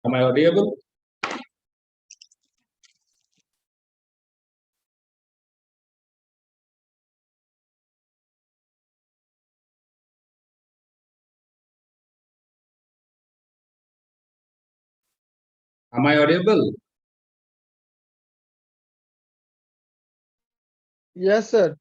Am I audible? Am I audible? Yes, sir.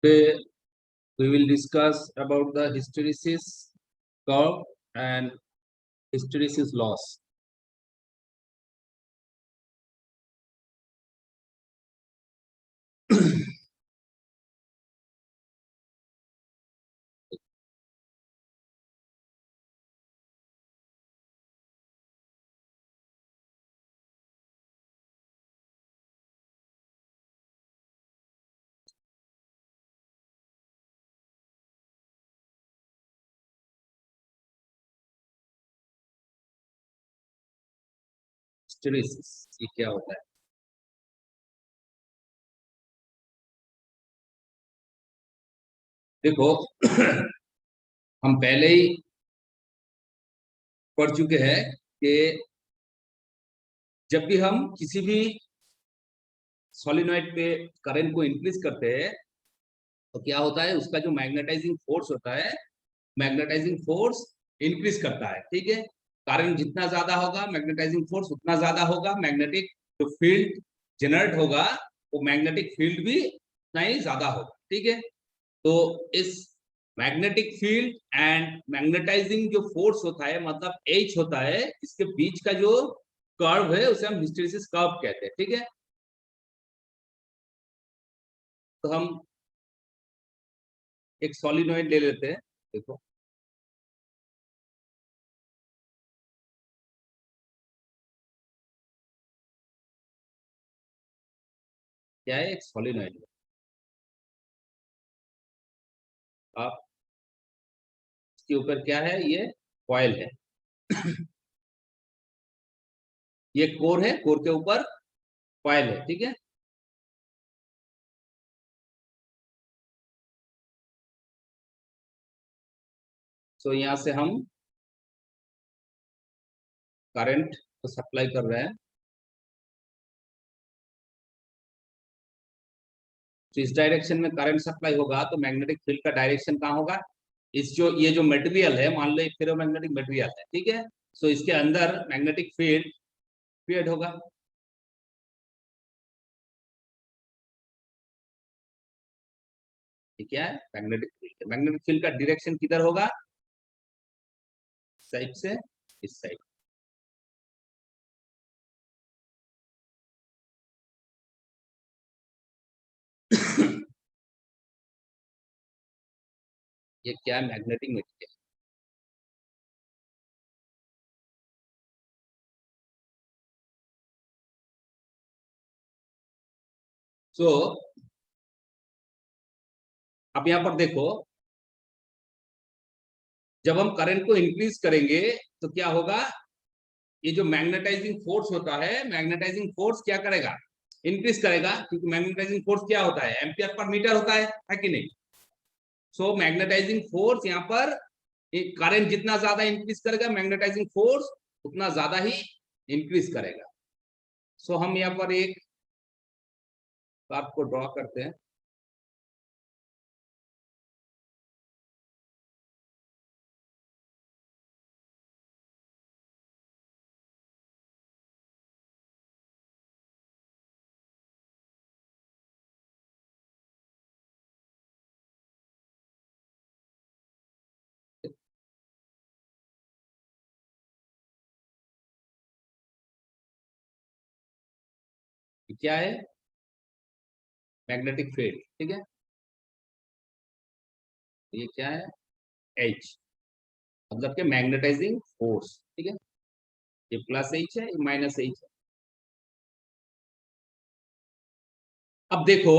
Today we will discuss about the hysteresis curve and hysteresis loss. Hysteresis ये क्या होता है? देखो हम पहले ही पढ़ चुके हैं कि जब भी हम किसी भी सोलिनॉइड पे करंट को इंक्रीज करते हैं तो क्या होता है, उसका जो मैग्नेटाइजिंग फोर्स होता है, मैग्नेटाइजिंग फोर्स इंक्रीज करता है। ठीक है, करंट जितना ज्यादा होगा मैग्नेटाइजिंग फोर्स उतना ज्यादा होगा, मैग्नेटिक जो फील्ड जनरेट होगा वो मैग्नेटिक फील्ड भी उतना ही ज्यादा होगा। ठीक है, तो इस मैग्नेटिक फील्ड एंड मैग्नेटाइजिंग जो फोर्स होता है, मतलब H होता है, इसके बीच का जो कर्व है उसे हम हिस्टेरेसिस कर्व कहते हैं। ठीक है, तो हम एक सॉलिनॉइड ले लेते हैं। देखो क्या है, एक सॉलिनॉइड। आप इसके ऊपर क्या है, ये कॉइल है, ये कोर है, कोर के ऊपर कॉइल है। ठीक है, तो यहां से हम करंट को सप्लाई कर रहे हैं। तो इस डायरेक्शन में करंट सप्लाई होगा तो मैग्नेटिक फील्ड का डायरेक्शन कहाँ होगा, इस जो ये जो मटेरियल है, मान लो एक फेरोमैग्नेटिक मटेरियल है। ठीक है, सो इसके अंदर मैग्नेटिक फील्ड क्रिएट होगा। ये क्या है, मैग्नेटिक फील्ड। मैग्नेटिक फील्ड का डायरेक्शन किधर होगा, साइड से इस साइड। ये क्या है, मैग्नेटिक मटेरियल। सो अब यहाँ पर देखो, जब हम करंट को इंक्रीज करेंगे तो क्या होगा, ये जो मैग्नेटाइजिंग फोर्स होता है, मैग्नेटाइजिंग फोर्स क्या करेगा, इंक्रीज करेगा, क्योंकि मैग्नेटाइजिंग फोर्स क्या होता है, एम्पियर पर मीटर होता है कि नहीं। सो मैग्नेटाइजिंग फोर्स यहाँ पर करंट जितना ज्यादा इंक्रीज करेगा, मैग्नेटाइजिंग फोर्स उतना ज्यादा ही इंक्रीज करेगा। सो हम यहाँ पर एक बात को ड्रॉ करते हैं। क्या है, मैग्नेटिक फील्ड, ठीक है। ये क्या है, एच, मतलब कि मैग्नेटाइजिंग फोर्स, ठीक है। ये प्लस एच है, ये माइनस एच है। अब देखो,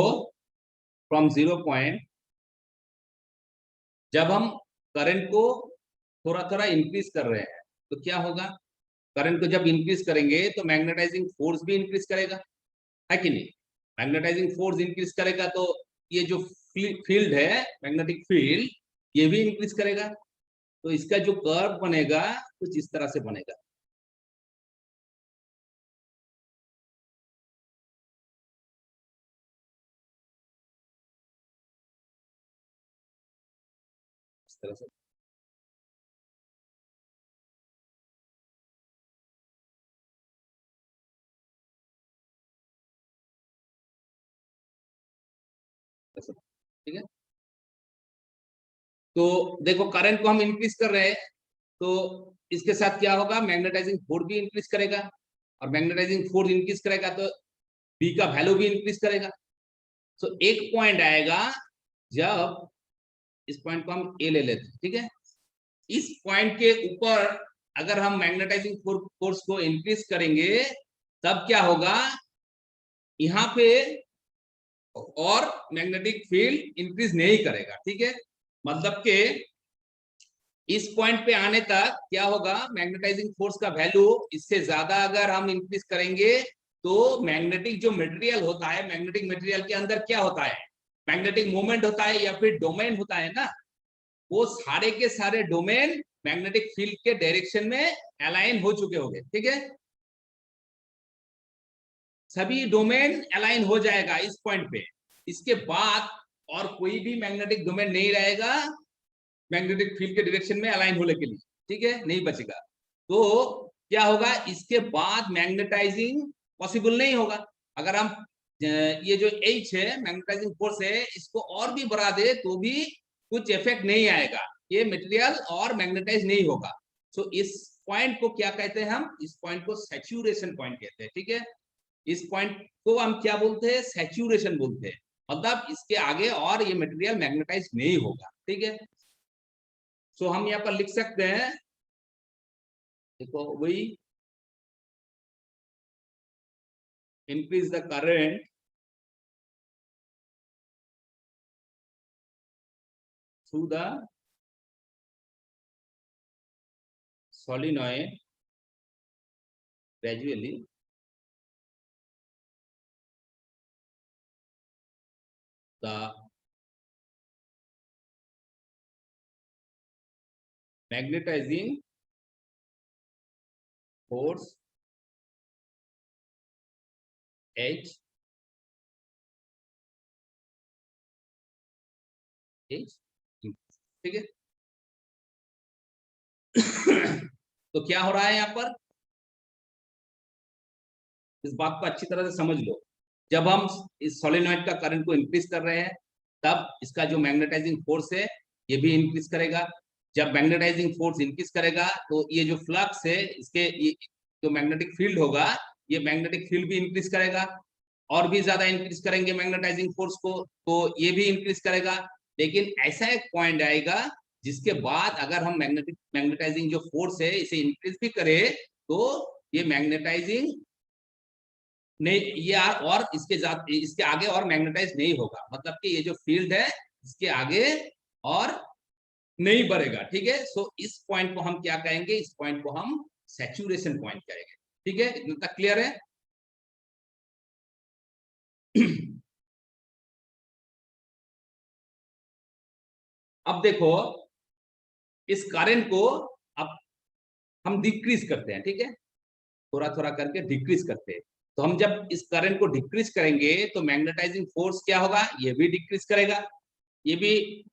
फ्रॉम 0 पॉइंट, जब हम करंट को थोड़ा थोड़ा इंक्रीज कर रहे हैं तो क्या होगा, करंट को जब इंक्रीज करेंगे तो मैग्नेटाइजिंग फोर्स भी इंक्रीज करेगा, है कि नहीं। मैग्नेटाइजिंग फोर्स इंक्रीज करेगा तो ये जो फील्ड है, मैग्नेटिक फील्ड, ये भी इंक्रीज करेगा। तो इसका जो कर्व बनेगा कुछ इस तरह से बनेगा। इस तरह से। ठीक है। तो देखो, करंट को हम इंक्रीज कर रहे हैं तो इसके साथ क्या होगा, मैग्नेटाइजिंग फोर्स भी इंक्रीज करेगा, और मैग्नेटाइजिंग फोर्स इंक्रीज करेगा तो बी का वैल्यू भी इंक्रीज करेगा। तो एक पॉइंट आएगा जब, इस पॉइंट को हम ए ले लेते हैं, ठीक है। इस पॉइंट के ऊपर अगर हम मैग्नेटाइजिंग फोर्स को इंक्रीज करेंगे तब क्या होगा, यहाँ पे और मैग्नेटिक फील्ड इंक्रीज नहीं करेगा, ठीक है। मतलब के इस पॉइंट पे आने तक क्या होगा, मैग्नेटाइजिंग फोर्स का वैल्यू इससे ज्यादा अगर हम इंक्रीज करेंगे तो मैग्नेटिक जो मटेरियल होता है, मैग्नेटिक मटेरियल के अंदर क्या होता है, मैग्नेटिक मोमेंट होता है या फिर डोमेन होता है ना, वो सारे के सारे डोमेन मैग्नेटिक फील्ड के डायरेक्शन में अलाइन हो चुके होंगे, ठीक है। सभी डोमेन अलाइन हो जाएगा इस पॉइंट पे। इसके बाद और कोई भी मैग्नेटिक डोमेन नहीं रहेगा मैग्नेटिक फील्ड के डायरेक्शन में अलाइन होने के लिए, ठीक है, नहीं बचेगा। तो क्या होगा, इसके बाद मैग्नेटाइजिंग पॉसिबल नहीं होगा। अगर हम ये जो H है, मैग्नेटाइजिंग फोर्स है, इसको और भी बढ़ा दे तो भी कुछ इफेक्ट नहीं आएगा, ये मटेरियल और मैग्नेटाइज नहीं होगा। सो इस पॉइंट को क्या कहते हैं, हम इस पॉइंट को सैचुरेशन पॉइंट कहते हैं, ठीक है। इस पॉइंट को हम क्या बोलते हैं, सैचुरेशन बोलते हैं। मतलब इसके आगे और ये मटेरियल मैग्नेटाइज नहीं होगा, ठीक है। सो हम यहाँ पर लिख सकते हैं, देखो वही, increase the current through the solenoid gradually, the magnetizing force H H, ठीक है। तो क्या हो रहा है यहाँ पर, इस बात को अच्छी तरह से समझ लो। जब हम इस सोलेनॉइड का करंट को इंक्रीज कर रहे हैं तब इसका जो मैग्नेटाइजिंग फोर्स है ये भी इंक्रीज करेगा। जब मैग्नेटाइजिंग फोर्स इंक्रीज करेगा तो ये जो फ्लक्स है, इसके ये जो मैग्नेटिक फील्ड होगा, ये मैग्नेटिक फील्ड भी इंक्रीज करेगा। और भी ज्यादा इंक्रीज करेंगे मैग्नेटाइजिंग फोर्स को तो ये भी इंक्रीज करेगा। लेकिन ऐसा एक पॉइंट आएगा जिसके बाद अगर हम मैग्नेटाइजिंग जो फोर्स है इसे इंक्रीज भी करें तो ये मैग्नेटाइजिंग नहीं, ये और इसके आगे और मैग्नेटाइज नहीं होगा। मतलब कि ये जो फील्ड है इसके आगे और नहीं बढ़ेगा, ठीक है। सो इस पॉइंट को हम क्या कहेंगे, इस पॉइंट को हम सैचुरेशन पॉइंट कहेंगे, ठीक है। इतना तक क्लियर है। अब देखो, इस करंट को अब हम डिक्रीज करते हैं, ठीक है, थोड़ा थोड़ा करके डिक्रीज करते हैं। तो हम जब इस करंट को डिक्रीज करेंगे तो मैग्नेटाइजिंग फोर्स क्या होगा, ये भी डिक्रीज करेगा, ये भी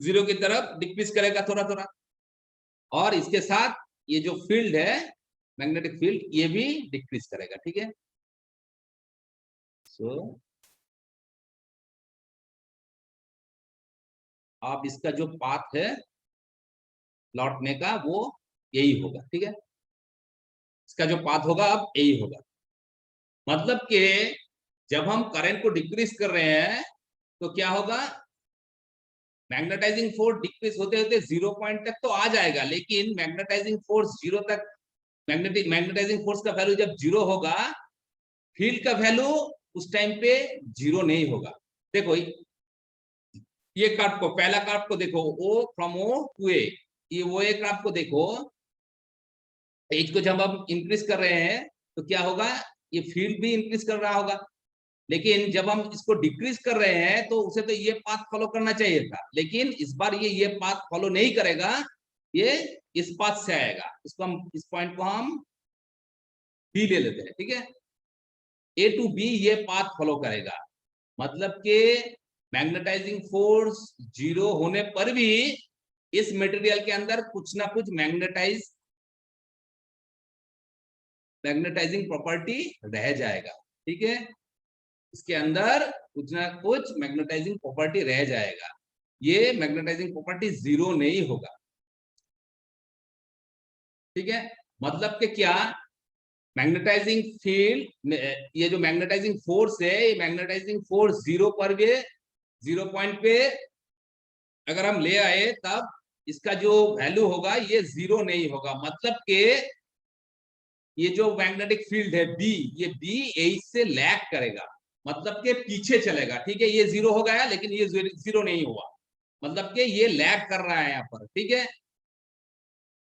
जीरो की तरफ डिक्रीज करेगा थोड़ा थोड़ा। और इसके साथ ये जो फील्ड है, मैग्नेटिक फील्ड, ये भी डिक्रीज करेगा, ठीक है। सो आप इसका जो पाथ है लौटने का वो यही होगा, ठीक है। इसका जो पाथ होगा अब यही होगा। मतलब कि जब हम करंट को डिक्रीज कर रहे हैं तो क्या होगा, मैग्नेटाइजिंग फोर्स डिक्रीज होते होते 0 पॉइंट तक तो आ जाएगा, लेकिन मैग्नेटाइजिंग फोर्स 0 तक, मैग्नेटाइजिंग फोर्स का वैल्यू जब 0 होगा, फील्ड का वैल्यू उस टाइम पे 0 नहीं होगा। देखो ये कार्ड को, पहला कार्ड को देखो, ओ फ्रॉम ओ टू ए, ये वो ए कार्ड को देखो, एज को जब हम इंक्रीज कर रहे हैं तो क्या होगा, ये फील्ड भी इंक्रीज कर रहा होगा, लेकिन जब हम इसको डिक्रीज कर रहे हैं तो उसे तो ये पाथ फॉलो करना चाहिए था, लेकिन इस बार ये पाथ फॉलो नहीं करेगा, ये इस पाथ से आएगा। इसको हम, इस पॉइंट को हम बी ले लेते हैं, ठीक है, ए टू बी ये पाथ फॉलो करेगा, मतलब कि मैग्नेटाइजिंग फोर्स 0 होने पर भी इस मटेरियल के अंदर कुछ ना कुछ मैग्नेटाइजिंग प्रॉपर्टी रह जाएगा, ठीक है, इसके अंदर कुछ ना कुछ मैग्नेटाइजिंग प्रॉपर्टी रह जाएगा, ये मैग्नेटाइजिंग प्रॉपर्टी 0 नहीं होगा, ठीक है। मतलब कि क्या, मैग्नेटाइजिंग फील्ड, ये जो मैग्नेटाइजिंग फोर्स है, ये मैग्नेटाइजिंग फोर्स 0 पर भी, 0 पॉइंट पे अगर हम ले आए तब इसका जो वैल्यू होगा ये 0 नहीं होगा, मतलब कि ये जो मैग्नेटिक फील्ड है बी, ये बी ए से लैग करेगा, मतलब कि पीछे चलेगा, ठीक है, ये 0 हो गया लेकिन ये 0 नहीं हुआ, मतलब कि ये लैग कर रहा है यहाँ पर, ठीक है।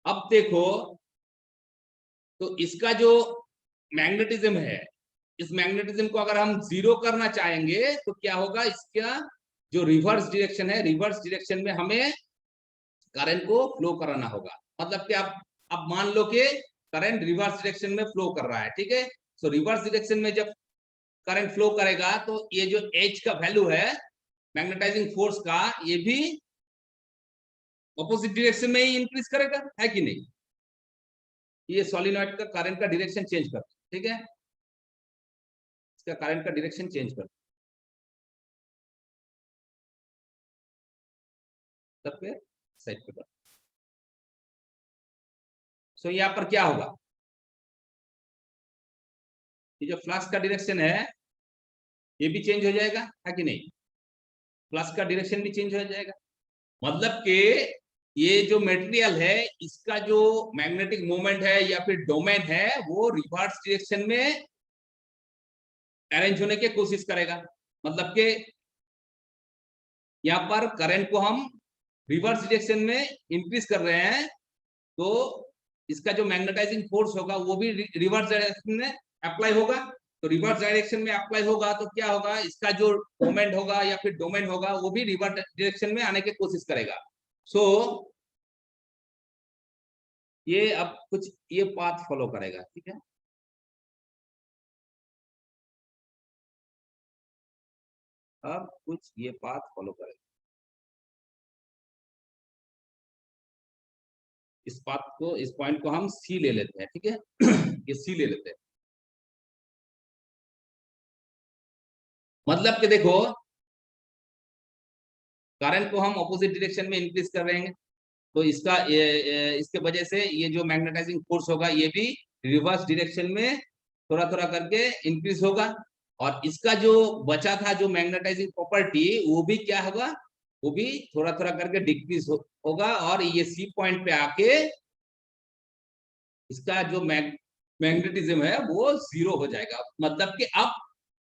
अब देखो, तो इसका जो मैग्नेटिज्म है, इस मैग्नेटिज्म को अगर हम 0 करना चाहेंगे तो क्या होगा, इसका जो रिवर्स डायरेक्शन है, रिवर्स डायरेक्शन में हमें करंट को फ्लो कराना होगा, मतलब कि अब मान लो कि करंट रिवर्स डायरेक्शन में फ्लो कर रहा है, ठीक है, सो रिवर्स डायरेक्शन में जब करंट फ्लो करेगा तो ये जो एच का वैल्यू है मैग्नेटाइजिंग फोर्स का, ये भी ऑपोजिट डायरेक्शन में ही इंक्रीज करेगा, है कि नहीं, ये सोलिनॉइड का करंट का डायरेक्शन चेंज कर, ठीक है, इसका करंट का डायरेक्शन चेंज कर, तब पे साइड पे, सो यहाँ पर क्या होगा, ये जो फ्लक्स का डायरेक्शन है ये भी चेंज हो जाएगा, है कि नहीं, फ्लक्स का डायरेक्शन भी चेंज हो जाएगा, मतलब कि ये जो मटेरियल है इसका जो मैग्नेटिक मोमेंट है या फिर डोमेन है वो रिवर्स डायरेक्शन में अरेंज होने की कोशिश करेगा, मतलब कि यहाँ पर करंट को हम रिवर्स डायरेक्शन में इंक्रीज कर रहे हैं, तो इसका जो मैग्नेटाइजिंग फोर्स होगा वो भी रिवर्स डायरेक्शन में अप्लाई होगा, तो रिवर्स डायरेक्शन में अप्लाई होगा तो क्या होगा, इसका जो मोमेंट होगा या फिर डोमेन होगा वो भी रिवर्स डायरेक्शन में आने की कोशिश करेगा, सो ये अब कुछ ये पाथ फॉलो करेगा, ठीक है, अब कुछ ये पाथ फॉलो करेगा, इस पाथ को, इस पॉइंट को हम सी ले लेते हैं, ठीक है ये सी ले लेते हैं, मतलब कि देखो करंट को हम ऑपोजिट डायरेक्शन में इंक्रीज कर रहे हैं, तो इसका इसके वजह से ये जो मैग्नेटाइजिंग फोर्स होगा ये भी रिवर्स डायरेक्शन में थोड़ा थोड़ा करके इंक्रीज होगा, और इसका जो बचा था जो मैग्नेटाइजिंग प्रॉपर्टी वो भी क्या होगा, वो भी थोड़ा थोड़ा करके डिक्रीज होगा, और ये सी पॉइंट पे आके इसका जो मैग्नेटिज्म है वो 0 हो जाएगा, मतलब कि अब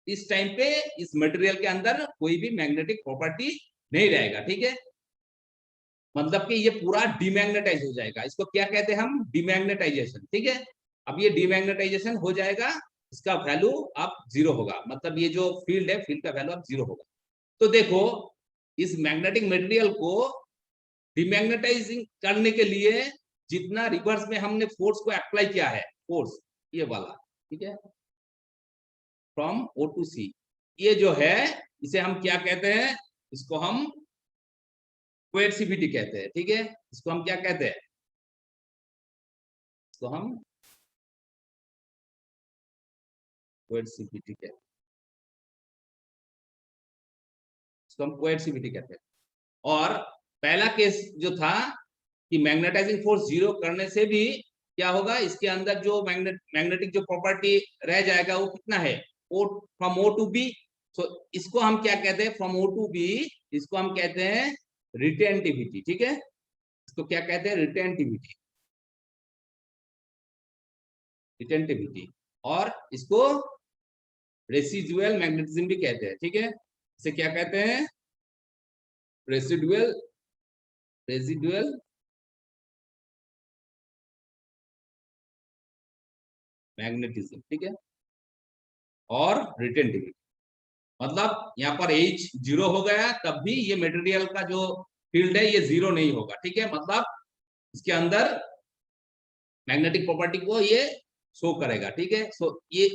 इस टाइम पे इस मटेरियल के अंदर कोई भी मैग्नेटिक प्रॉपर्टी नहीं रहेगा, ठीक है, मतलब कि ये पूरा डिमैग्नेटाइज हो जाएगा, इसको क्या कहते हैं हम, डिमैग्नेटाइजेशन, ठीक है, अब ये डिमैग्नेटाइजेशन हो जाएगा, इसका वैल्यू अब 0 होगा, मतलब ये जो फील्ड है फील्ड का वैल्यू अब 0 होगा, तो देखो इस मैग्नेटिक मटेरियल को डिमैग्नेटाइजिंग करने के लिए जितना रिवर्स में हमने फोर्स को अप्लाई किया है, फोर्स ये वाला, ठीक है, फ्रॉम ओ टू सी, ये जो है इसे हम क्या कहते हैं, इसको हम कोएर्सिविटी कहते हैं, ठीक है, इसको हम क्या कहते हैं, इसको हम कोएर्सिविटी कहते हैं, इसको हम कोएर्सिविटी कहते हैं, और पहला केस जो था कि मैग्नेटाइजिंग फोर्स 0 करने से भी क्या होगा, इसके अंदर जो मैग्नेटिक जो प्रॉपर्टी रह जाएगा वो कितना है, फ्रॉम ओ टू बी। सो इसको हम क्या कहते हैं, फ्रॉम ओ टू बी, इसको हम कहते हैं रिटेंटिविटी। ठीक है, इसको क्या कहते हैं, रिटेंटिविटी, रिटेंटिविटी। और इसको रेसिडुअल मैग्नेटिज्म भी कहते हैं। ठीक है, इसे क्या कहते हैं, रेसिडुअल, रेसिडुअल मैग्नेटिज्म। ठीक है, और रिटेंटिविटी, मतलब यहाँ पर H 0 हो गया तब भी ये मटेरियल का जो फील्ड है ये 0 नहीं होगा। ठीक है, मतलब इसके अंदर मैग्नेटिक प्रॉपर्टी को ये शो करेगा। ठीक है, सो ये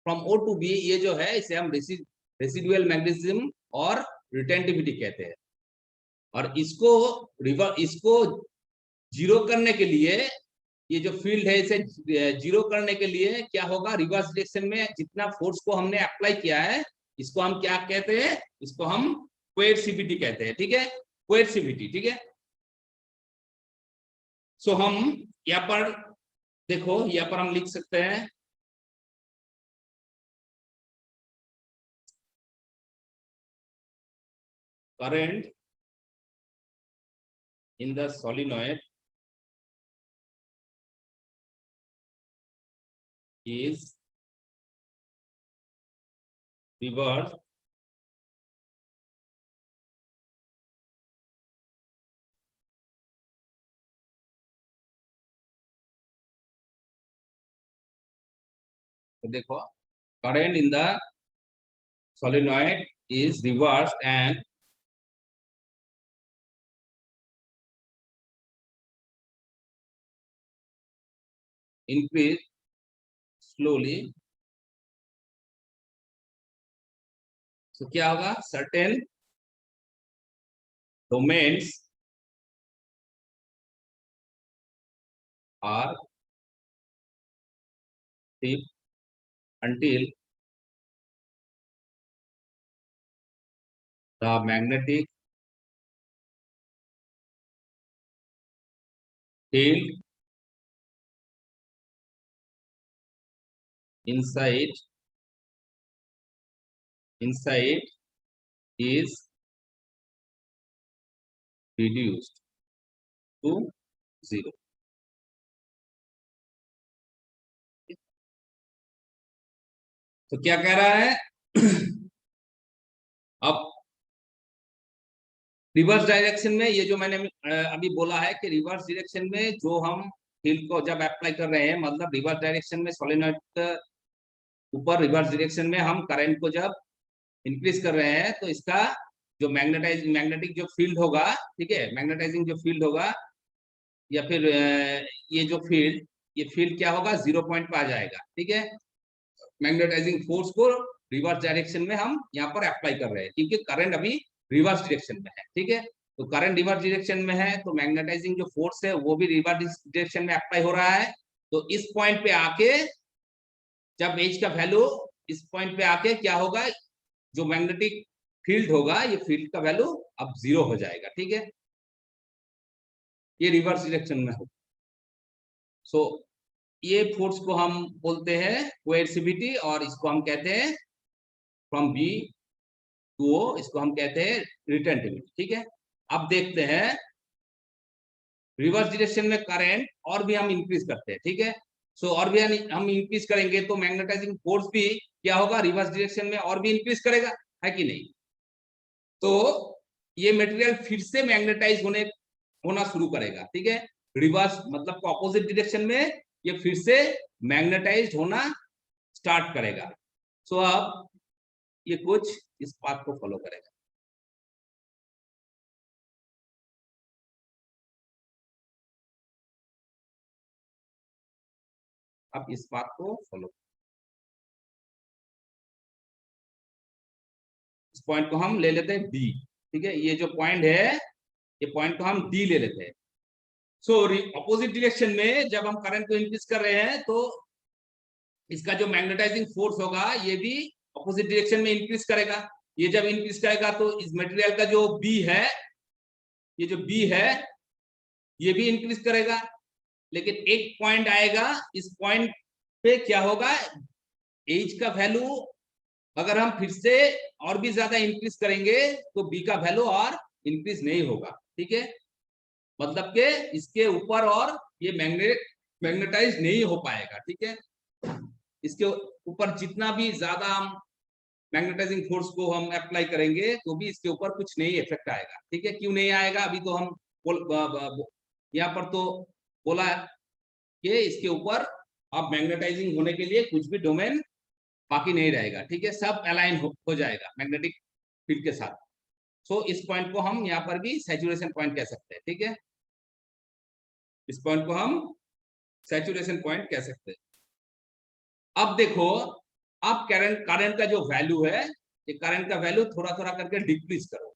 फ्रॉम ओ टू बी, ये जो है इसे हम रेसिडुअल मैग्नेटिज्म और रिटेंटिविटी कहते हैं। और इसको जीरो करने के लिए, ये जो फील्ड है इसे जीरो करने के लिए क्या होगा, रिवर्स डायरेक्शन में जितना फोर्स को हमने अप्लाई किया है इसको हम क्या कहते हैं, इसको हम कोएर्सिविटी कहते हैं। ठीक है, कोएर्सिविटी। ठीक है, सो हम यहाँ पर देखो, यहाँ पर हम लिख सकते हैं current in the solenoid is reversed तो देखो, current in the solenoid is reversed and increase slowly। तो क्या होगा, certain domains are deep until the magnetic field inside is reduced to 0। तो क्या कह रहा है अब रिवर्स डायरेक्शन में, ये जो मैंने अभी बोला है कि रिवर्स डायरेक्शन में जो हम फील्ड को जब अप्लाई कर रहे हैं, मतलब रिवर्स डायरेक्शन में सोलेनॉइड के ऊपर रिवर्स डायरेक्शन में हम करंट को जब इंक्रीज कर रहे हैं तो इसका जो मैग्नेटिक जो फील्ड होगा, ठीक है, मैग्नेटाइजिंग जो फील्ड होगा या फिर ये जो फील्ड, ये फील्ड क्या होगा, 0 पॉइंट पे आ जाएगा। ठीक है, मैग्नेटाइजिंग फोर्स को रिवर्स डायरेक्शन में हम यहाँ पर अप्लाई कर रहे हैं क्योंकि करंट अभी रिवर्स डायरेक्शन में है। ठीक है, तो करंट रिवर्स डायरेक्शन में है तो मैग्नेटाइजिंग जो फोर्स है वो भी रिवर्स डायरेक्शन में अप्लाई हो रहा है। तो इस पॉइंट पे आके जब H का वैल्यू इस पॉइंट पे आके क्या होगा, जो मैग्नेटिक फील्ड होगा ये फील्ड का वैल्यू अब 0 हो जाएगा। ठीक है, ये रिवर्स डायरेक्शन में हो। सो ये फोर्स को हम बोलते हैं कोएर्सिविटी और इसको हम कहते हैं फ्रॉम बी टू ओ, इसको हम कहते हैं रिटेंटिविटी। ठीक है, अब देखते हैं रिवर्स डायरेक्शन में करंट और भी हम इंक्रीज करते हैं। ठीक है, सो और भी हम इंक्रीज करेंगे तो मैग्नेटाइजिंग फोर्स भी क्या होगा, रिवर्स डायरेक्शन में और भी इंक्रीज करेगा, है कि नहीं। तो ये मटेरियल फिर से मैग्नेटाइज होना शुरू करेगा। ठीक है, रिवर्स मतलब ऑपोजिट डायरेक्शन में ये फिर से मैग्नेटाइज्ड होना स्टार्ट करेगा। सो अब ये कुछ इस पाथ को फॉलो करेगा। अब इस पाथ को फॉलो, इस पॉइंट को हम ले लेते हैं डी। ठीक है, ये जो पॉइंट है ये पॉइंट को हम डी ले लेते हैं। सो अपोजिट डायरेक्शन में जब हम करंट को इंक्रीज कर रहे हैं तो इसका जो मैग्नेटाइजिंग फोर्स होगा ये भी अपोजिट डायरेक्शन में इंक्रीज करेगा। ये जब इंक्रीज करेगा तो इस मटेरियल का जो बी है, ये जो बी है ये भी इंक्रीज करेगा। लेकिन एक पॉइंट आएगा, इस पॉइंट पे क्या होगा, एज का वैल्यू अगर हम फिर से और भी ज्यादा इंक्रीज करेंगे तो बी का वैल्यू और इंक्रीज नहीं होगा, ठीक है। मतलब के इसके ऊपर और ये मैग्नेटाइज नहीं हो पाएगा, ठीक है। इसके ऊपर जितना भी ज्यादा हम मैग्नेटाइजिंग फोर्स को हम अप्लाई करेंगे तो भी इसके ऊपर कुछ नहीं इफेक्ट आएगा, ठीक है। क्यों नहीं आएगा, अभी तो हम यहाँ पर तो बोला कि इसके ऊपर अब मैग्नेटाइजिंग होने के लिए कुछ भी डोमेन बाकी नहीं रहेगा, ठीक है। सब अलाइन हो जाएगा मैग्नेटिक फील्ड के साथ। सो इस पॉइंट को हम यहाँ पर भी सैचुरेशन पॉइंट कह सकते हैं, ठीक है। इस पॉइंट को हम सैचुरेशन पॉइंट कह सकते हैं। अब देखो, अब करंट का जो वैल्यू है, ये करंट का वैल्यू थोड़ा थोड़ा करके डिक्रीज करो।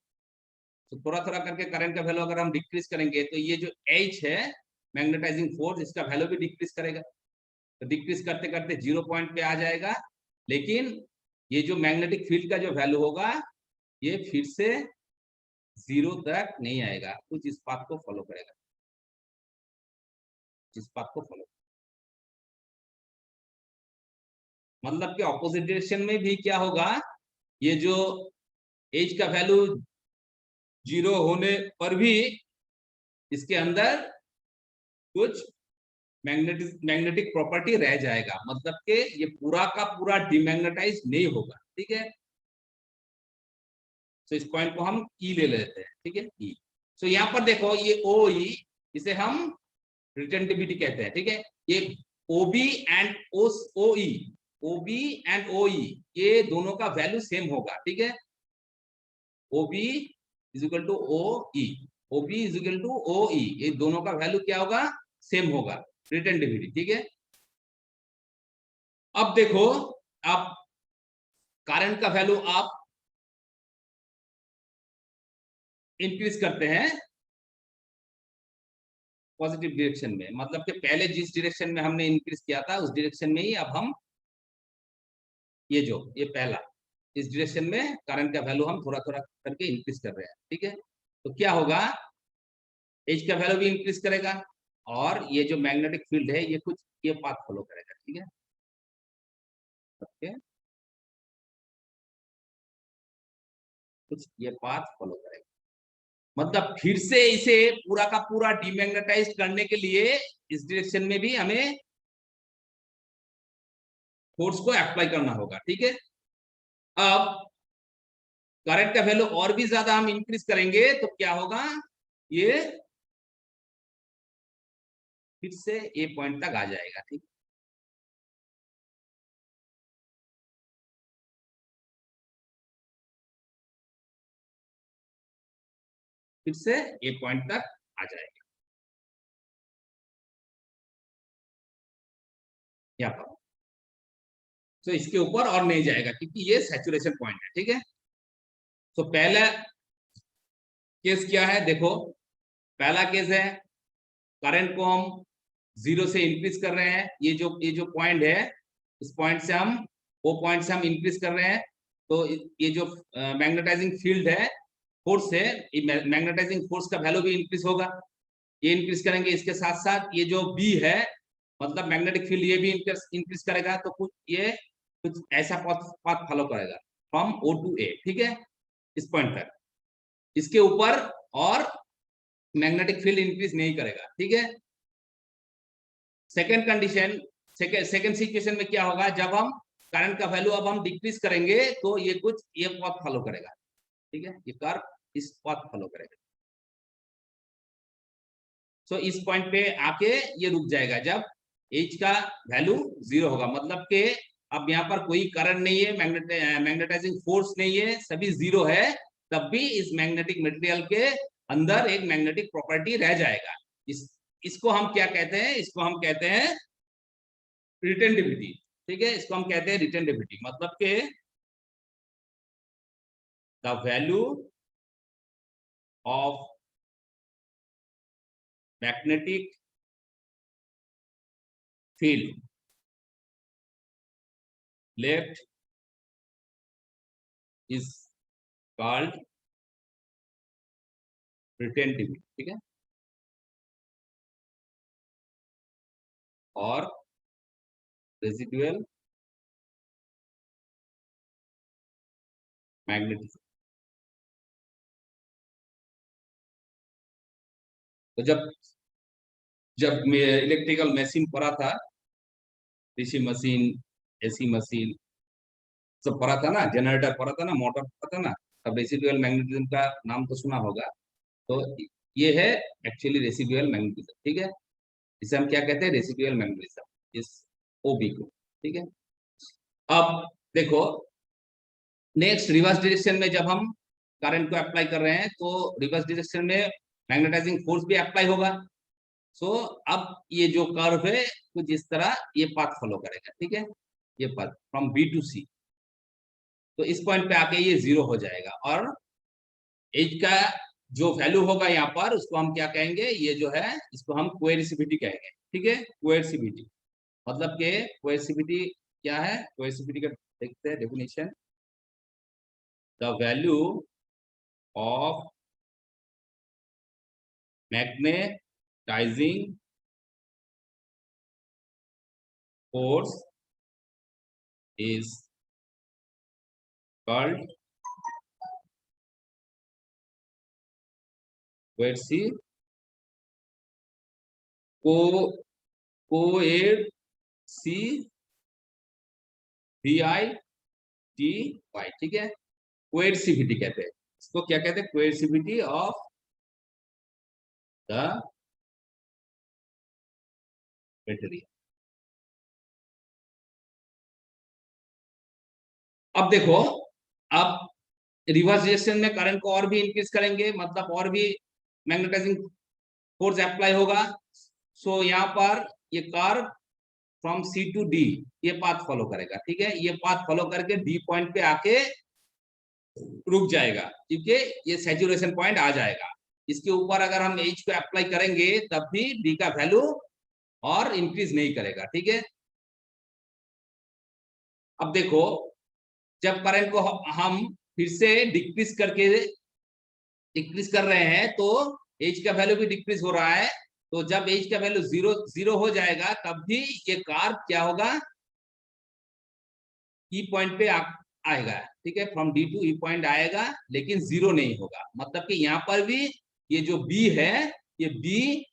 तो थोड़ा थोड़ा करके करंट का वैल्यू अगर हम डिक्रीज करेंगे तो ये जो H है मैग्नेटाइजिंग फोर्स, इसका वैल्यू भी डिक्रीज करेगा। तो डिक्रीज करते करते 0 पॉइंट पे आ जाएगा, लेकिन ये जो मैग्नेटिक फील्ड का जो वैल्यू होगा ये फिर से 0 तक नहीं आएगा, कुछ इस बात को फॉलो करेगा, इस बात को फॉलो। मतलब कि ऑपोजिट डायरेक्शन में भी क्या होगा, ये जो एज का वैल्यू 0 होने पर भी इसके अंदर कुछ मैग्नेटिक प्रॉपर्टी रह जाएगा, मतलब कि ये पूरा का पूरा डिमैग्नेटाइज नहीं होगा, ठीक है। तो इस पॉइंट को हम ई ले लेते हैं, ठीक है, ई। सो यहाँ पर देखो ये ओ ई, इसे हम रिटेंटिविटी कहते हैं, ठीक है। ये ओबी and O E, OB and O E, ये दोनों का वैल्यू सेम होगा, ठीक है। OB is equal to O E, OB is equal to O E, ये दोनों का वैल्यू क्या होगा, सेम होगा, रिटेंटिविटी, ठीक है। अब देखो, आप करंट का वैल्यू आप इंक्रीज करते हैं पॉजिटिव डायरेक्शन में, मतलब कि पहले जिस डायरेक्शन में हमने इंक्रीज किया था उस डायरेक्शन में ही अब हम ये पहला इस डायरेक्शन में करंट का वैल्यू हम थोड़ा थोड़ा करके इंक्रीज कर रहे हैं, ठीक है। तो क्या होगा, एज का वैल्यू भी इंक्रीज करेगा और ये जो मैग्नेटिक फील्ड है ये कुछ ये पाथ फॉलो करेगा, ठीक है। ओके, कुछ ये पाथ फॉलो करेगा, मतलब फिर से इसे पूरा का पूरा डिमैग्नेटाइज करने के लिए इस डायरेक्शन में भी हमें फोर्स को अप्लाई करना होगा, ठीक है। अब करंट का वैल्यू और भी ज्यादा हम इंक्रीज करेंगे तो क्या होगा, ये फिर से ए पॉइंट तक आ जाएगा, ठीक। फिर से ए पॉइंट तक आ जाएगा यहाँ पर। तो इसके ऊपर और नहीं जाएगा क्योंकि ये सैचुरेशन पॉइंट है, ठीक है। तो पहला केस क्या है, देखो पहला केस है करंट को हम 0 से इंक्रीज कर रहे हैं, ये जो पॉइंट है इस पॉइंट से हम वो पॉइंट से हम इंक्रीज कर रहे हैं। तो ये जो मैग्नेटाइजिंग फील्ड है, फोर्स है, मैग्नेटाइजिंग फोर्स का वैल्यू भी इंक्रीज होगा, ये इंक्रीज करेंगे। इसके साथ साथ ये जो बी है मतलब मैग्नेटिक फील्ड, ये भी इंक्रीज करेगा। तो कुछ ऐसा पाथ फॉलो करेगा फ्रॉम ओ टू ए, ठीक है, इस पॉइंट तक। इसके ऊपर और मैग्नेटिक फील्ड इंक्रीज नहीं करेगा, ठीक है। सेकेंड कंडीशन, सेकेंड सिचुएशन में क्या होगा, जब हम करंट का वैल्यू अब हम डिक्रीज करेंगे तो ये कुछ ये पाथ फॉलो करेगा, ठीक है, ये कर्व इस पाथ फॉलो करेगा। सो इस पॉइंट पे आके ये रुक जाएगा जब एच का वैल्यू 0 होगा, मतलब कि अब यहाँ पर कोई करंट नहीं है, मैग्नेटाइजिंग फोर्स नहीं है, सभी 0 है। तब भी इस मैग्नेटिक मटेरियल के अंदर एक मैग्नेटिक प्रॉपर्टी रह जाएगा। इसको हम क्या कहते हैं, इसको हम कहते हैं रिटेंटिविटी, ठीक है। इसको हम कहते हैं रिटेंटिविटी, मतलब के the value of magnetic field left is called retentivity, ठीक है। और रेजिडुअल मैग्नेटिज्म। तो जब जब इलेक्ट्रिकल मशीन पढ़ा था, डीसी मशीन, एसी मशीन सब पढ़ा था ना, जनरेटर पढ़ा था ना, मोटर पढ़ा था ना, तब रेसिडुअल मैग्नेटिज्म का नाम तो सुना होगा। तो ये है एक्चुअली रेसिडुअल मैग्नेटिज्म, ठीक है। इसे हम क्या कहते हैं, रेसिडुअल मैग्नेटिज्म, इस ओबी को, ठीक है। अब देखो, नेक्स्ट रिवर्स डायरेक्शन में जब हम करंट को अप्लाई कर रहे हैं तो रिवर्स डायरेक्शन में मैग्नेटाइजिंग फोर्स भी अप्लाई होगा। सो अब ये जो कर्व है कुछ इस तरह ये पाथ फॉलो करेगा, ठीक है। ये पाथ फ्रॉम बी टू सी, तो इस पॉइंट पे आके ये जीरो हो जाएगा, और एज का जो वैल्यू होगा यहाँ पर उसको हम क्या कहेंगे, ये जो है इसको हम कोएर्सिविटी कहेंगे, ठीक है। कोएर्सिविटी मतलब के कोएर्सिविटी क्या है, कोएर्सिविटी का देखते हैं definition. The value of magnetising force is called coercive को कोएर्सिविटी, ठीक है। कोएर्सिविटी कहते हैं इसको, क्या कहते हैं, कोएर्सिविटी ऑफ द मटेरियल। अब देखो, अब रिवर्स डायरेक्शन में करंट को और भी इंक्रीज करेंगे, मतलब और भी मैग्नेटाइजिंग फोर्स अप्लाई होगा। सो यहाँ पर ये curve from C to D ये पाथ फॉलो करेगा, ठीक है। ये पाथ फॉलो करके डी पॉइंट पे आके रुक जाएगा, क्योंकि ये सैचुरेशन पॉइंट आ जाएगा। इसके ऊपर अगर हम एच को अप्लाई करेंगे तब भी डी का वैल्यू और इंक्रीज नहीं करेगा, ठीक है। अब देखो, जब करंट को हम फिर से डिक्रीज कर रहे हैं तो एच का वैल्यू भी डिक्रीज हो रहा है। तो जब एच का वैल्यू जीरो जीरो हो जाएगा तब भी ये कार्व क्या होगा, ई पॉइंट पे आएगा, ठीक है। From D to E point आएगा, लेकिन जीरो नहीं होगा। मतलब कि यहाँ पर भी ये जो बी है, ये बी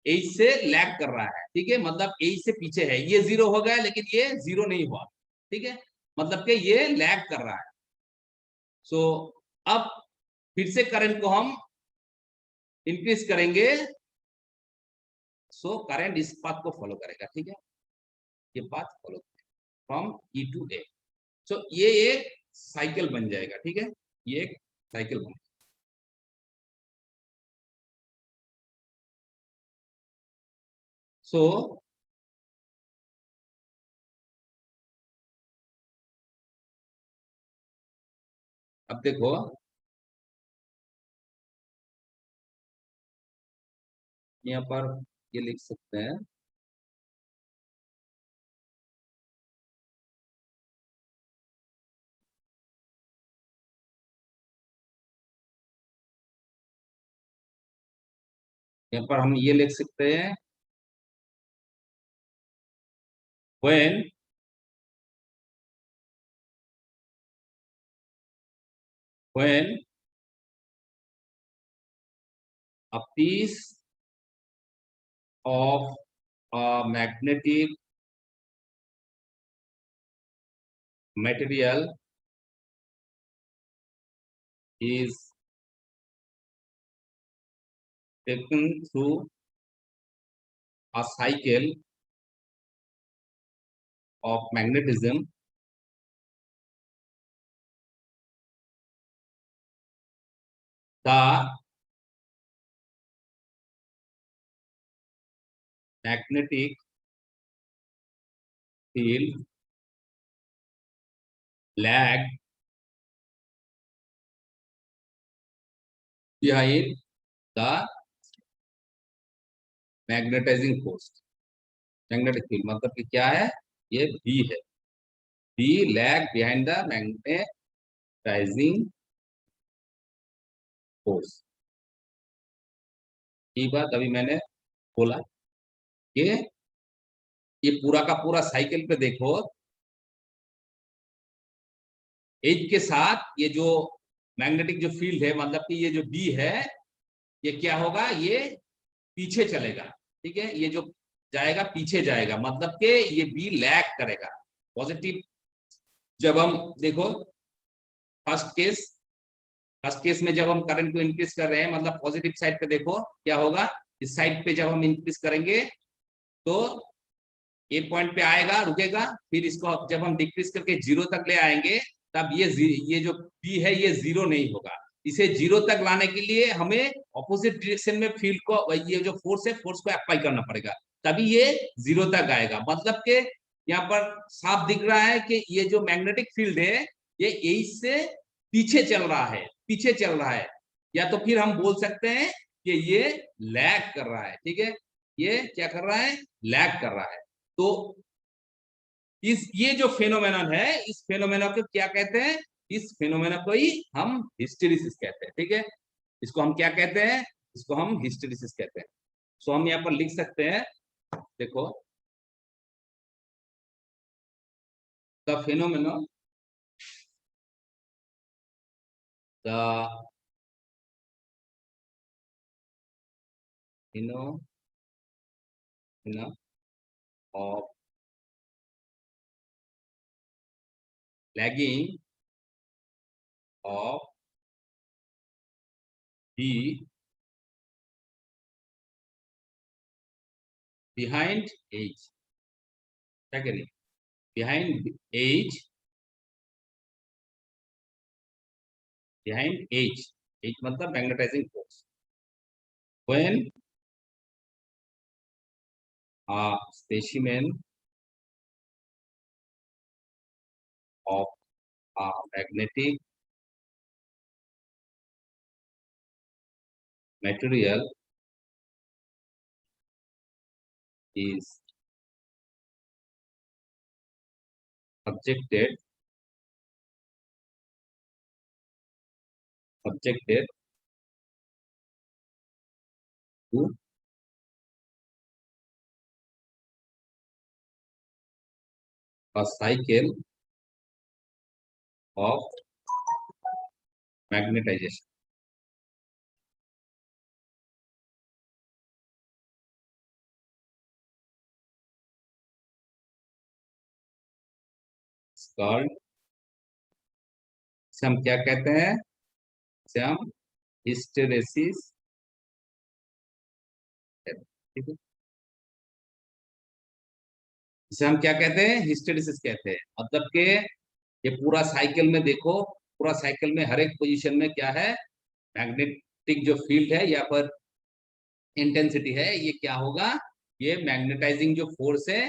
एच से लैग कर रहा है, ठीक है। मतलब एच से पीछे है, ये जीरो हो गया लेकिन ये जीरो नहीं हुआ, ठीक है। मतलब कि ये लैग कर रहा है। सो अब फिर से करंट को हम इंक्रीज करेंगे, सो करंट इस पाथ को फॉलो करेगा, ठीक है। ये path follow from E to A. So ये एक साइकिल बन जाएगा, ठीक है। ये एक साइकिल बन, सो अब देखो, यहाँ पर ये लिख सकते हैं, यहाँ पर हम ये लिख सकते हैं, when when a piece of a magnetic material is taken through a cycle of magnetism, the magnetic field lag behind the magnetizing force. Magnetic field मतलब कि क्या है, ये बी है, B lag behind the magnetizing force. ये बात अभी मैंने बोला कि ये पूरा का पूरा साइकिल पे देखो, एज के साथ ये जो मैग्नेटिक जो फील्ड है, मतलब कि ये जो बी है, ये क्या होगा, ये पीछे चलेगा। ठीक है, ये जो जाएगा पीछे जाएगा, मतलब कि ये बी लैग करेगा पॉजिटिव। जब हम देखो फर्स्ट केस, फर्स्ट केस में जब हम करंट को इंक्रीज कर रहे हैं, मतलब पॉजिटिव साइड पे देखो क्या होगा, इस साइड पे जब हम इंक्रीज करेंगे तो ये पॉइंट पे आएगा, रुकेगा, फिर इसको जब हम डिक्रीज करके जीरो तक ले आएंगे, तब ये जो पी है ये जीरो नहीं होगा। इसे जीरो तक लाने के लिए हमें ऑपोजिट डायरेक्शन में फील्ड को, ये जो फोर्स है, फोर्स को अप्लाई करना पड़ेगा, तभी ये जीरो तक आएगा। मतलब के यहाँ पर साफ दिख रहा है कि ये जो मैग्नेटिक फील्ड है ये एज से पीछे चल रहा है, पीछे चल रहा है, या तो फिर हम बोल सकते हैं कि ये लैग कर रहा है। ठीक है, ये क्या कर रहा है, लैग कर रहा है। तो इस ये जो फेनोमेनन है, इस फेनोमेना को क्या कहते हैं, इस फेनोमेना को ही हम हिस्टेरिसिस कहते हैं। ठीक है, इसको हम क्या कहते हैं, इसको हम हिस्टेरिसिस कहते हैं। सो हम यहाँ पर लिख सकते हैं, देखो, the phenomena, the phenomena of lagging of B behind H, क्या करें, behind H, behind H, H मतलब magnetizing force, when a specimen of a magnetic material is subjected to a cycle of magnetization. It's called, इसे हम क्या कहते हैं, इसे हम हिस्टेरेसिस कहते हैं। ठीक है, इसे हम क्या कहते हैं, हिस्टेरेसिस कहते हैं। मतलब कि ये पूरा साइकिल में देखो, पूरा साइकिल में हर एक पोजीशन में क्या है, मैग्नेटिक जो फील्ड है या पर इंटेंसिटी है, ये क्या होगा, ये मैग्नेटाइजिंग जो फोर्स है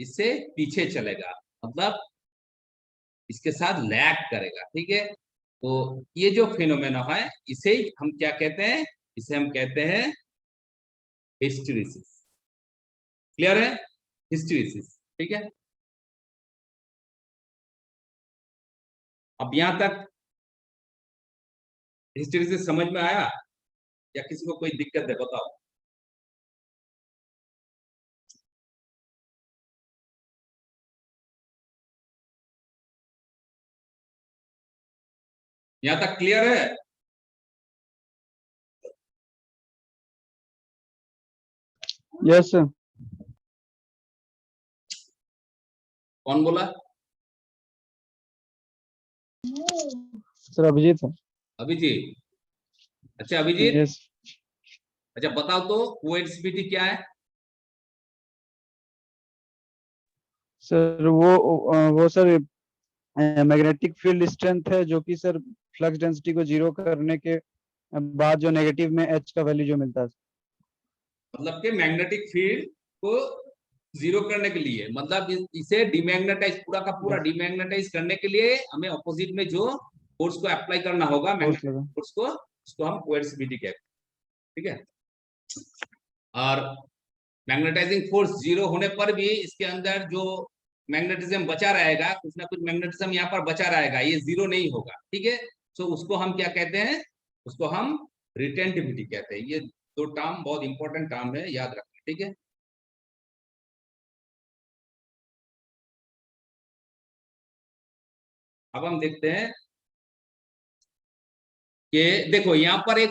इससे पीछे चलेगा, मतलब इसके साथ लैग करेगा। ठीक है, तो ये जो फिनोमेना है इसे हम क्या कहते हैं, इसे हम कहते हैं हिस्टेरिसिस। क्लियर है, हिस्टेरिसिस। ठीक है, अब यहां तक हिस्टेरिसिस समझ में आया, या किसी को कोई दिक्कत है, बताओ। यहां तक क्लियर है? Yes sir. कौन बोला? सर अभिजीत है। अभिजीत, अच्छा अभिजीत, यस अच्छा बताओ तो कोएक्सिविटी क्या है? सर, वो सर मैग्नेटिक फील्ड स्ट्रेंथ है, जो कि सर फ्लक्स डेंसिटी को जीरो करने के बाद जो नेगेटिव में एच का वैल्यू जो मिलता है। मतलब कि मैग्नेटिक फील्ड को जीरो करने के लिए, मतलब इसे डिमैग्नेटाइज, पूरा का पूरा यस, डिमैग्नेटाइज करने के लिए हमें ऑपोजिट में जो फोर्स को अप्लाई करना होगा, फोर्स मैग्नेटिक लगा। फोर्स को, उसको हम कोएर्सिविटी कहते हैं। ठीक है, और मैग्नेटाइजिंग फोर्स जीरो होने पर भी इसके अंदर जो मैग्नेटिज्म बचा रहेगा, कुछ ना कुछ मैग्नेटिज्म यहाँ पर बचा रहेगा, ये जीरो नहीं होगा। ठीक है, तो उसको हम क्या कहते हैं, उसको हम रिटेंटिविटी कहते हैं। ये दो टर्म बहुत इंपॉर्टेंट टर्म है, याद रखना। ठीक है, अब हम देखते हैं कि देखो यहां पर एक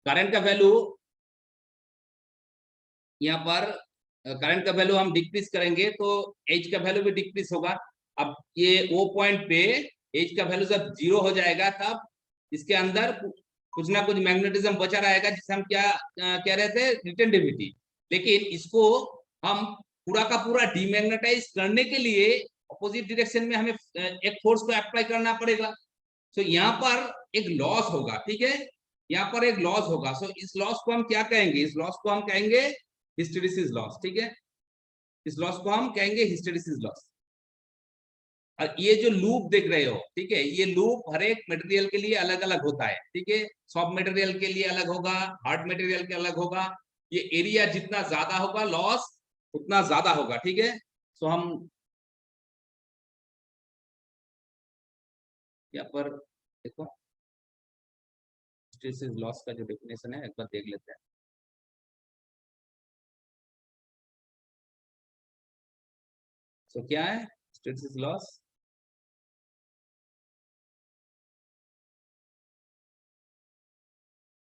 करंट का वैल्यू, यहाँ पर करंट का वैल्यू हम डिक्रीज करेंगे तो एच का वैल्यू भी डिक्रीज होगा। अब ये ओ पॉइंट पे एच का वैल्यू जब 0 हो जाएगा तब इसके अंदर कुछ ना कुछ मैग्नेटिज्म बचा रहेगा, जिसे हम क्या कह रहे थे, रिटेंटिविटी। लेकिन इसको हम पूरा का पूरा डीमैग्नेटाइज करने के लिए अपोजिट डायरेक्शन में हमें एक फोर्स को अप्लाई करना पड़ेगा। सो यहाँ पर एक लॉस होगा, ठीक है, यहाँ पर एक लॉस होगा। सो इस लॉस को हम क्या कहेंगे, इस लॉस को हम कहेंगे हिस्टेरिसिस लॉस, ठीक है, इस लॉस को हम कहेंगे हिस्टेरिसिस लॉस। और ये जो लूप देख रहे हो, ठीक है, ये लूप हर एक मटेरियल के लिए अलग अलग होता है, ठीक है, सॉफ्ट मटेरियल के लिए अलग होगा, हार्ड मटेरियल के अलग होगा। ये एरिया जितना ज्यादा होगा लॉस उतना ज्यादा होगा, ठीक है। सो हम यहाँ पर देखो हिस्टेरिसिस लॉस का जो डेफिनेशन है एक बार देख लेते हैं। सो क्या है hysteresis loss?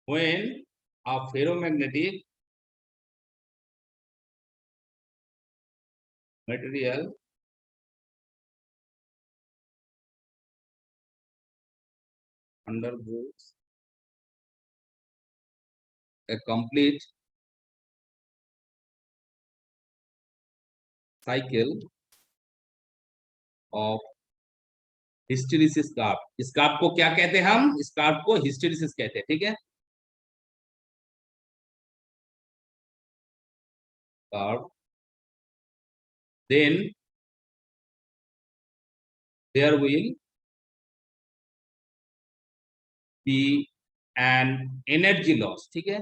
When a ferromagnetic material undergoes a complete cycle of hysteresis carb, इस कार्ब को क्या कहते हैं, हम इस कार्ब को हिस्टेरिसिस कहते हैं, ठीक है, carb. then there will be an energy loss, ठीक है,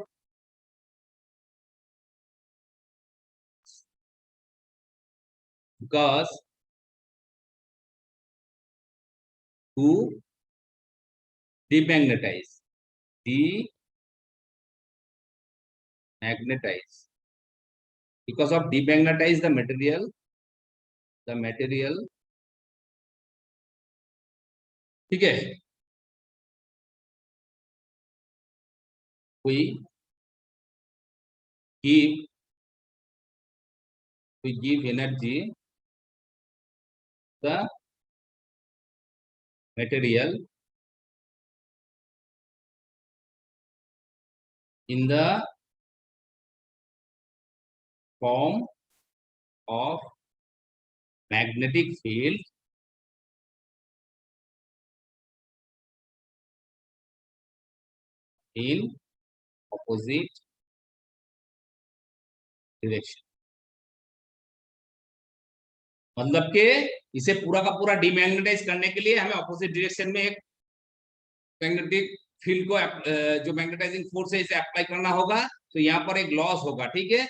because to demagnetize because of demagnetize the material ठीक है, we give energy the material in the form of magnetic field in opposite direction। मतलब कि इसे पूरा का पूरा डीमैग्नेटाइज करने के लिए हमें ऑपोजिट डायरेक्शन में एक मैग्नेटिक फील्ड को जो मैग्नेटाइजिंग फोर्स है इसे अप्लाई करना होगा। तो यहाँ पर एक लॉस होगा, ठीक है।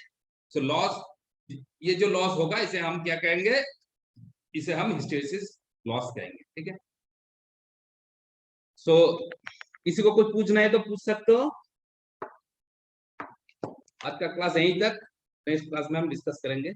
सो लॉस, ये जो लॉस होगा इसे हम क्या कहेंगे, इसे हम हिस्टेरिसिस लॉस कहेंगे, ठीक है। सो किसी को कुछ पूछना है तो पूछ सकते हो। आज का क्लास यहीं तक, नेक्स्ट क्लास में हम डिस्कस करेंगे।